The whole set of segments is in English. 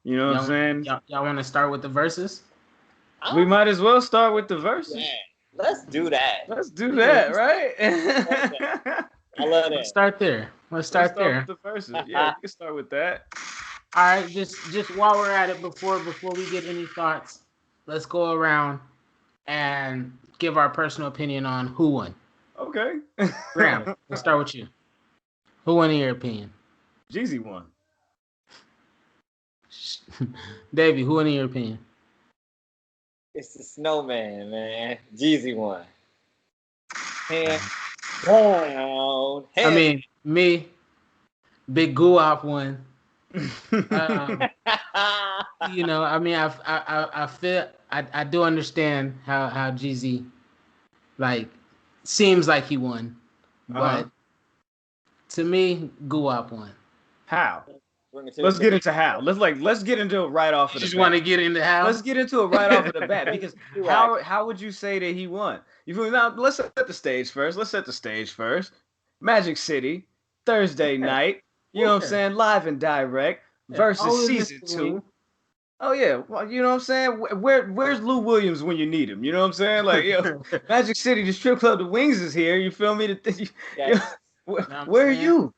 You know what I'm saying? Y'all want to start with the verses? We might as well start with the verses. Yeah, let's do that. Let's do that, right? I love Let's that. start there. Let's start there. with the verses. Yeah, we can start with that. All right, just while we're at it, before we get any thoughts, let's go around and give our personal opinion on who won. Okay. Graham, let's start with you. Who won in your opinion? Jeezy won. Davey, who won in your opinion? It's the Snowman, man. Jeezy won. Hands down. I mean, me, Big Guap won. You know, I mean, I feel I do understand how Jeezy like seems like he won, but to me, Guap won. How? Let's get into how. Let's get into it right off of the bat. You just want to get into how? Let's get into it right off of the bat because how would you say that he won? You feel me? Now let's set the stage first. Magic City, Thursday night. You know what I'm saying? Live and direct versus season 2. Oh yeah, well, you know what I'm saying? Where's Lou Williams when you need him? You know what I'm saying? Like, yo, Magic City, the strip club, the Wings is here. You feel me? Where are you?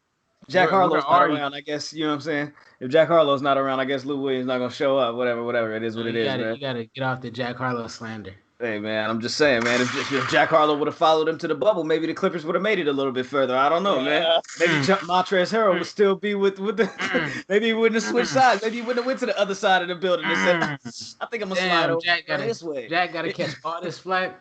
Jack Harlow's not around, I guess. You know what I'm saying? If Jack Harlow's not around, I guess Lou Williams not gonna show up. Whatever. It is what it is, man. You gotta get off the Jack Harlow slander. Hey man, I'm just saying, man. If Jack Harlow would have followed him to the bubble, maybe the Clippers would have made it a little bit further. I don't know, man. Maybe Montrezl Harrell would still be with the. Maybe he wouldn't have switched sides. Maybe he wouldn't have went to the other side of the building and said, "I think I'm gonna slide over this way." Jack gotta catch all this flack.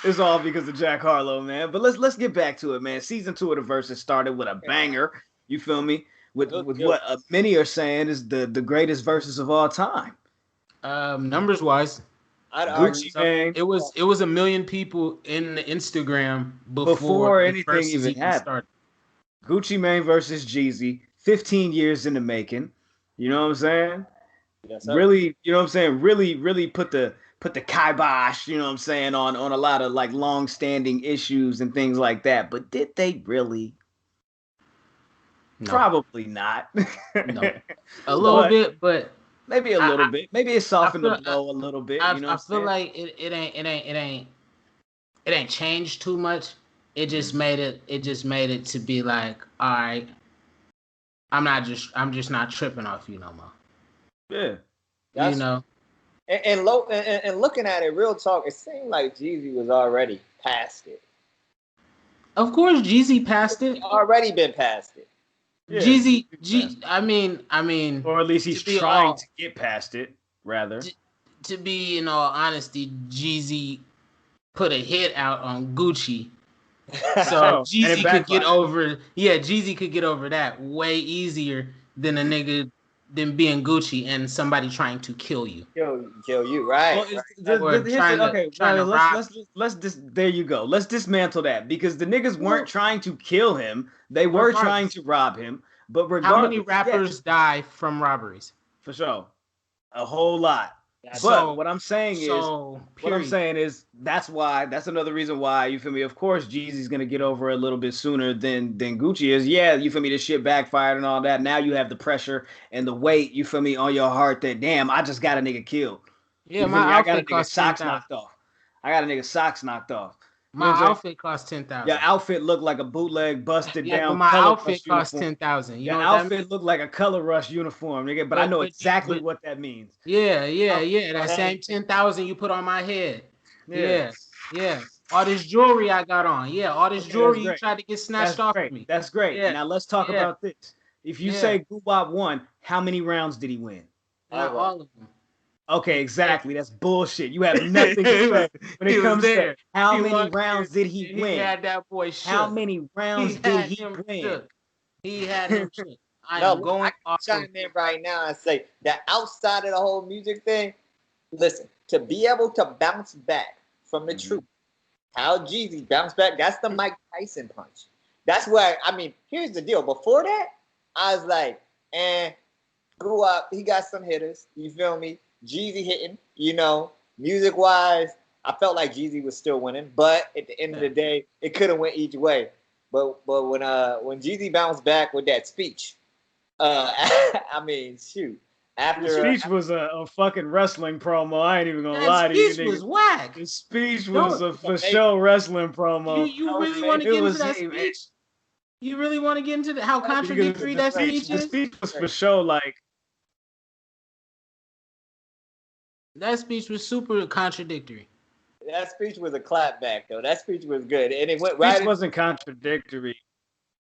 It's all because of Jack Harlow, man. But let's get back to it, man. Season 2 of the Versus started with a banger. You feel me? With what many are saying is the greatest verses of all time. Numbers wise, Gucci Mane. It was 1 million people in the Instagram before anything even happened. Gucci Mane versus Jeezy, 15 years in the making. You know what I'm saying? Yes, really, you know what I'm saying? Really put the kibosh, you know what I'm saying, on a lot of like long-standing issues and things like that. But did they really? No. Probably not. No. A little bit, but maybe a little bit. Maybe it softened the blow a little bit. You know I feel like it ain't changed too much. It just made it to be like, all right, I'm just not tripping off you no more. Yeah. You know. And looking at it, real talk, it seemed like Jeezy was already past it. Of course, Jeezy passed it. Already been past it. Yeah, Jeezy, I mean, or at least he's trying to get past it. Rather, to be in all honesty, Jeezy put a hit out on Gucci, so Jeezy could get over. Yeah, Jeezy could get over that way easier than a nigga than being Gucci and somebody trying to kill you. Kill you, right? Well, let's there you go. Let's dismantle that because the niggas weren't trying to kill him. They were trying to rob him. But regardless, how many rappers die from robberies? For sure, a whole lot. But what I'm saying is that's another reason why, you feel me? Of course, Jeezy's gonna get over a little bit sooner than Gucci is. Yeah, you feel me? This shit backfired and all that. Now you have the pressure and the weight, you feel me, on your heart that damn, I just got a nigga killed. Yeah, I got a nigga socks knocked off. My outfit cost $10,000. Your outfit looked like a bootleg, busted down. But my outfit cost $10,000. Your outfit looked like a Color Rush uniform, nigga. But I know exactly what that means. Yeah. That same $10,000 you put on my head. Yeah. All this jewelry I got on. Yeah, all this jewelry you tried to get snatched off of me. That's great. Yeah. Now let's talk about this. If you say Guwap won, how many rounds did he win? Not all of them. Okay, exactly. That's bullshit. You have nothing to say when it comes to how many rounds did he win. He had that boy shook. How many rounds did he win? He had him shook. I can chime in right now and say that outside of the whole music thing, listen, to be able to bounce back from the truth, how Jeezy bounced back, that's the Mike Tyson punch. That's where, I mean, here's the deal. Before that, I was like, grew up, he got some hitters, you feel me? Jeezy hitting, you know, music-wise, I felt like Jeezy was still winning, but at the end of the day, it could have went each way. But when Jeezy bounced back with that speech, I mean, shoot. The speech was a fucking wrestling promo. I ain't even gonna lie to you. That speech was whack. The speech was a for show wrestling promo. You really want to get into that speech? You really want to get into how contradictory that speech is? The speech was for show, like. That speech was super contradictory. That speech was a clapback, though. That speech was good, and it went right. It wasn't contradictory.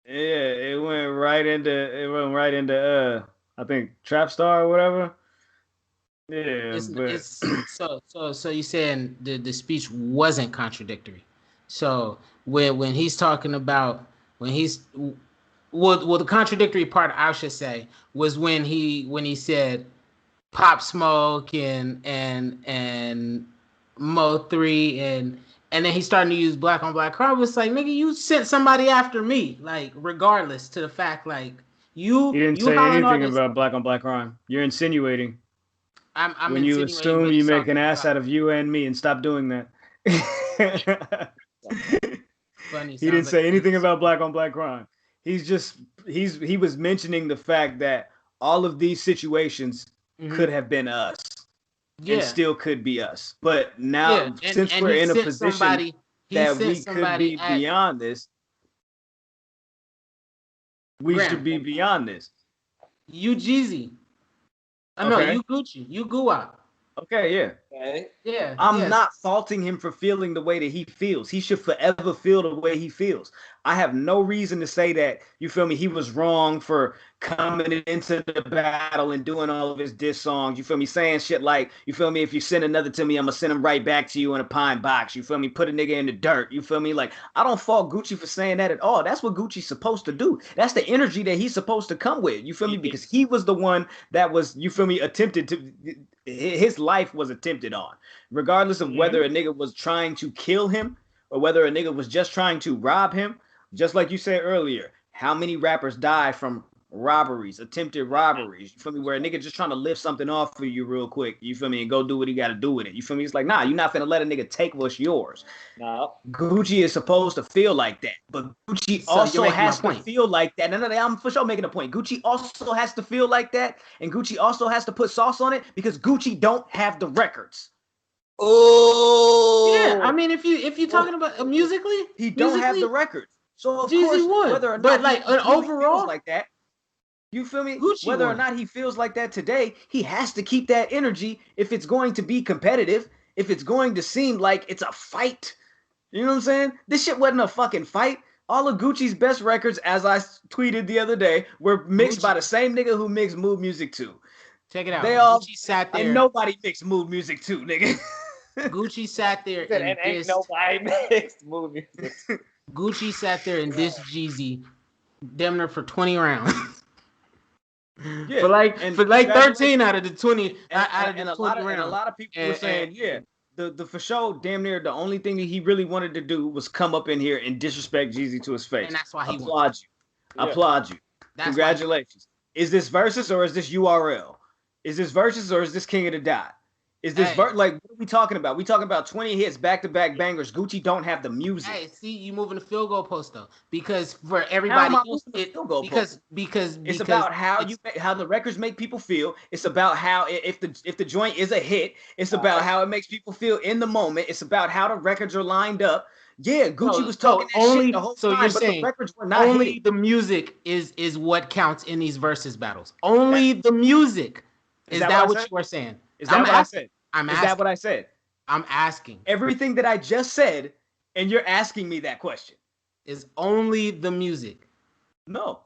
Yeah, it went right into. I think Trap Star or whatever. Yeah, so you saying the speech wasn't contradictory. So when he's talking about the contradictory part I should say was when he said Pop Smoke and Mo 3 and then he's starting to use black on black crime. It's like, nigga, you sent somebody after me, like regardless to the fact like you didn't say anything about black on black crime. You're insinuating. I'm when you assume you make an ass out of you and me, and stop doing that. Funny. He didn't say anything about black on black crime. He was mentioning the fact that all of these situations could have been us, and still could be us. But now, since we're in a position that we could be beyond this, we should be beyond this. You Jeezy. No, you Gucci. You Gua. Okay, yeah. Okay. Yeah. I'm not faulting him for feeling the way that he feels. He should forever feel the way he feels. I have no reason to say that, you feel me, he was wrong for coming into the battle and doing all of his diss songs. You feel me, saying shit like, you feel me, if you send another to me, I'm going to send him right back to you in a pine box. You feel me, put a nigga in the dirt. You feel me, like, I don't fault Gucci for saying that at all. That's what Gucci's supposed to do. That's the energy that he's supposed to come with. You feel me, because he was the one that was, you feel me, attempted to, his life was attempted on. Regardless of whether a nigga was trying to kill him or whether a nigga was just trying to rob him, just like you said earlier, how many rappers die from robberies, attempted robberies, you feel me, where a nigga just trying to lift something off for you real quick, you feel me, and go do what he got to do with it, you feel me? It's like, nah, you're not finna let a nigga take what's yours. No. Gucci is supposed to feel like that, but Gucci also has to feel like that. No, I'm for sure making a point. Gucci also has to feel like that, and Gucci also has to put sauce on it because Gucci don't have the records. Oh. Yeah, I mean, if you're talking about musically, he don't have the records. So of Jeezy course, would. whether or not but like an overall like that, you feel me? Gucci whether won. or not he feels like that today, he has to keep that energy if it's going to be competitive, if it's going to seem like it's a fight. You know what I'm saying? This shit wasn't a fucking fight. All of Gucci's best records, as I tweeted the other day, were mixed by the same nigga who mixed Mood Music 2. Check it out. They all Gucci sat there. And nobody mixed Mood Music 2, nigga. Gucci sat there and ain't nobody mixed Mood Music. Gucci sat there and dissed Jeezy damn near for 20 rounds. Yeah, for like 13 out of the 20 out of the 20 rounds. And a lot of people were saying, the for sure, damn near the only thing that he really wanted to do was come up in here and disrespect Jeezy to his face. And that's why he applaud you. Yeah. Applaud you. That's Congratulations. Is this Verzuz or is this URL? Is this Verzuz or is this King of the Dot? Is this like, what are we talking about? We talking about 20 hits, back-to-back bangers. Gucci don't have the music. Hey, see, you moving the field goal post though, because for everybody else, because it's about how the records make people feel. It's about how if the joint is a hit, it's about how it makes people feel in the moment. It's about how the records are lined up. Yeah, Gucci was talking that shit the whole time, but the records were not only hit. The music is what counts in these versus battles. Only the music. Is that what you are saying? Is that what I said? Is that what I said? I'm asking. Everything that I just said, and you're asking me that question. Is only the music. No.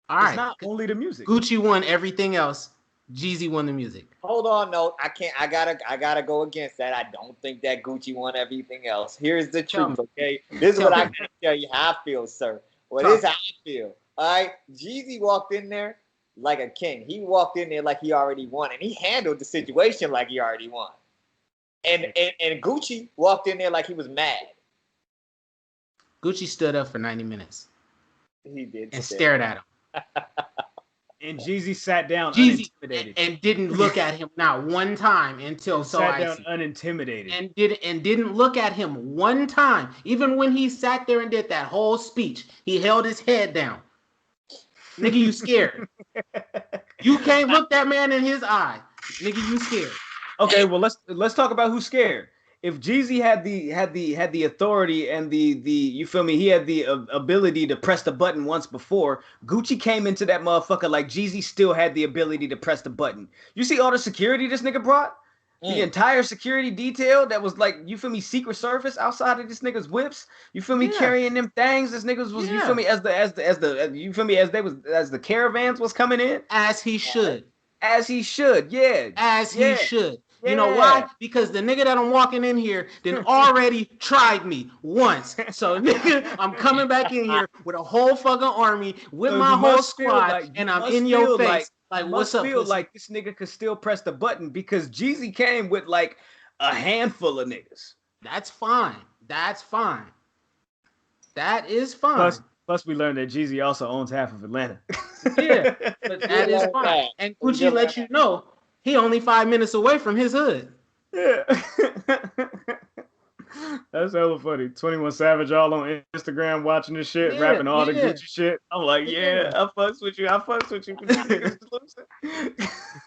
All right. It's not only the music. Gucci won everything else. Jeezy won the music. Hold on, no. I can't. I gotta go against that. I don't think that Gucci won everything else. Here's the truth, okay? This is what I can tell you how I feel, sir. Well, this is how I feel. All right? Jeezy walked in there like a king. He walked in there like he already won, and he handled the situation like he already won. And Gucci walked in there like he was mad. Gucci stood up for 90 minutes. He did. And stared at him. And Jeezy sat down unintimidated. And didn't look at him not one time until sat down unintimidated. And didn't look at him one time. Even when he sat there and did that whole speech, he held his head down. Nigga, you scared. You can't look that man in his eye. Nigga, you scared. Okay, well let's talk about who's scared. If Jeezy had the authority and the you feel me, he had the ability to press the button once before. Gucci came into that motherfucker like Jeezy still had the ability to press the button. You see all the security this nigga brought? The entire security detail that was like, you feel me, Secret Service outside of this nigga's whips. You feel me, carrying them things. This niggas was, you feel me, as you feel me, as the caravans was coming in. As he should. As he should, yeah. As he should. You know why? Because the nigga that I'm walking in here then already tried me once. So nigga, I'm coming back in here with a whole fucking army, with my whole squad, and I'm in your face. Like, what's up? Feel like this nigga could still press the button because Jeezy came with like a handful of niggas. That's fine. That's fine. That is fine. Plus, we learned that Jeezy also owns half of Atlanta. Yeah, but that is fine. And Gucci let you know he only 5 minutes away from his hood. Yeah. That's hella funny. 21 Savage all on Instagram watching this shit, rapping all the Gucci shit. I'm like, I fucks with you. I fucks with you.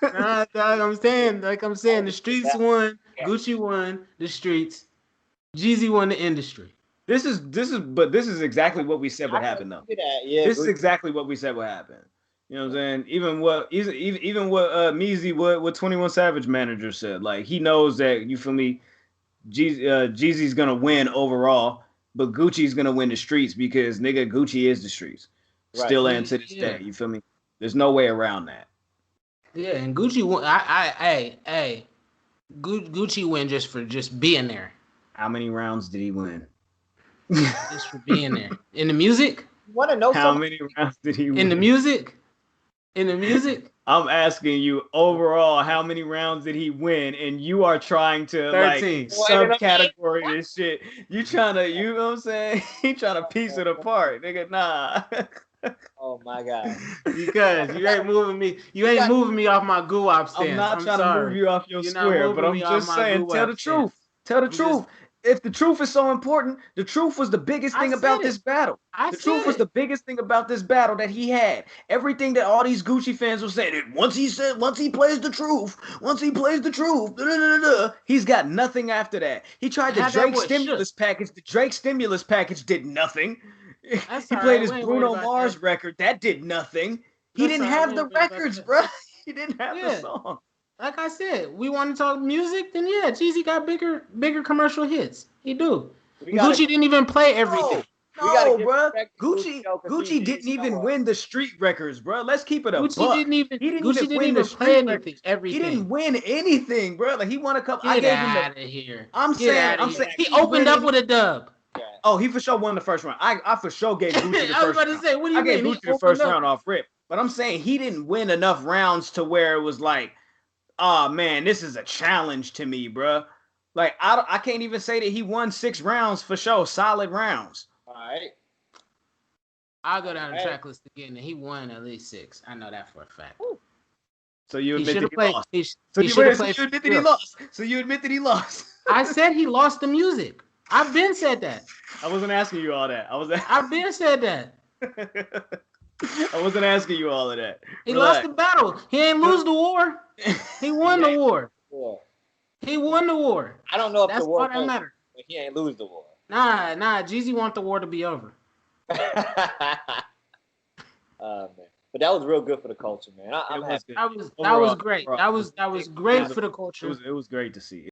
Nah, dog, I'm saying, the streets won, Gucci won the streets, Jeezy won the industry. This is exactly what we said would happen though. This is exactly what we said would happen. You know what I'm saying? Even what Meezy, what 21 Savage manager said, like he knows that, you feel me, Jeezy's gonna win overall, but Gucci's gonna win the streets because nigga, Gucci is the streets. Right. Still and to this day. You feel me? There's no way around that. Yeah, and Gucci won. Gucci win just for being there. How many rounds did he win? Just for being there. In the music? Want to know how many rounds did he win? In the music? In the music? I'm asking you overall, how many rounds did he win? And you are trying to 13. Like subcategory this shit. You trying to, you know what I'm saying? He trying to piece it apart, nigga. Nah. Oh my God. Because you ain't moving me. You ain't moving me off my guap stance. I'm not trying to move you off your square, but I'm just saying, tell the truth. Tell the truth. If the truth is so important, the truth was the biggest thing about this battle. The truth was the biggest thing about this battle that he had. Everything that all these Gucci fans were saying, once he plays the truth, he's got nothing after that. He tried the Drake stimulus package. The Drake stimulus package did nothing. He played his Bruno Mars record. That did nothing. He didn't have the records, bro. He didn't have the song. Like I said, we want to talk music, then yeah, Jeezy got bigger commercial hits. He do. Gucci didn't even play everything. No, bro. Gucci didn't even win the street records, bro. Let's keep it up. Gucci didn't even play anything. Everything. He didn't win anything, bro. Like he won a couple. Get out of here. I'm saying he opened up with a dub. Oh, he for sure won the first round. I for sure gave Gucci the first round. I was about to say, what do you mean? I gave Gucci the first round off rip. But I'm saying he didn't win enough rounds to where it was like, oh man, this is a challenge to me, bro. Like I can't even say that he won 6 rounds for sure, solid rounds. All right. I'll go down the track list again, and he won at least 6. I know that for a fact. So you admit that he lost. So you admit that he lost. So you admit that he lost. I said he lost the music. I've been said that. I wasn't asking you all that. I've been said that. I wasn't asking you all of that. He lost the battle. He ain't lose the war. He won the war. He won the war. I don't know if that's the war that matter. But he ain't lose the war. Nah. Jeezy want the war to be over. Man. But that was real good for the culture, man. I'm happy. That was great. That was great for the culture. It was great to see.